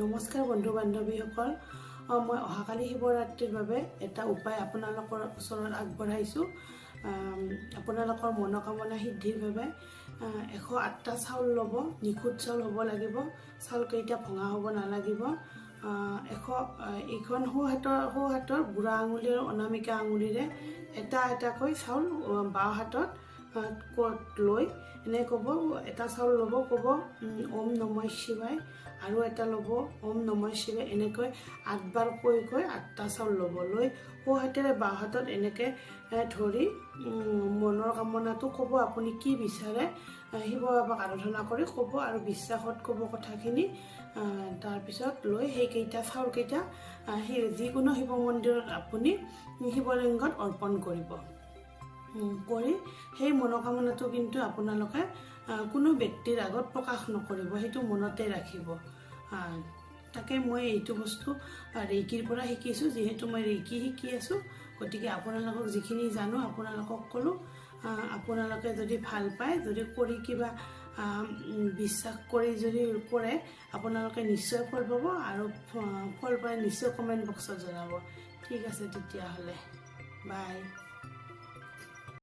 নমস্কাৰ বন্ধু বান্ধৱীসকল, মই অহাকালি শিৱৰাত্ৰিৰ বাবে এটা উপায় আপোনালোকৰ ওচৰত আগবঢ়াইছোঁ। আপোনালোকৰ মনোকামনা সিদ্ধিৰ বাবে 108টা চাউল ল'ব। নিখুঁত চাউল হ'ব লাগিব। চাউলকেইটা ভঙা হ'ব নালাগিব। এইখন সোঁ হাতৰ বুঢ়া আঙুলিৰ অনামিকা আঙুলিৰে এটা এটাকৈ চাউল বাওঁ হাতত লৈ এনে ক'ব, এটা চাউল ল'ব, ক'ব ওম নমঃ শিৱায়, আৰু এটা ল'ব ওম নমঃ শিৱায়। এনেকৈ 8বাৰ কৈ 8টা চাউল ল'ব। লৈ সোঁ হাতেৰে বাওঁ হাতত এনেকৈ ধৰি মনৰ কামনাটো ক'ব। আপুনি কি বিচাৰে শিৱ বাবাক আৰাধনা কৰি ক'ব আৰু বিশ্বাসত ক'ব কথাখিনি। তাৰপিছত লৈ সেইকেইটা চাউলকেইটা যিকোনো শিৱ মন্দিৰত আপুনি শিৱলিংগত অৰ্পণ কৰিব। কৰি সেই মনোকামনাটো কিন্তু আপোনালোকে কোনো ব্যক্তিৰ আগত প্ৰকাশ নকৰিব, সেইটো মনতে ৰাখিব। তাকে মই এইটো বস্তু ৰেইকিৰ পৰা শিকিছোঁ। যিহেতু মই ৰেইকি শিকি আছোঁ, গতিকে আপোনালোকক যিখিনি জানো আপোনালোকক ক'লোঁ। আপোনালোকে যদি ভাল পায়, যদি কৰি কিবা বিশ্বাস কৰি যদি কৰে, আপোনালোকে নিশ্চয় ফল পাব, আৰু ফল পাই নিশ্চয় কমেণ্ট বক্সত জনাব। ঠিক আছে তেতিয়াহ'লে, বাই।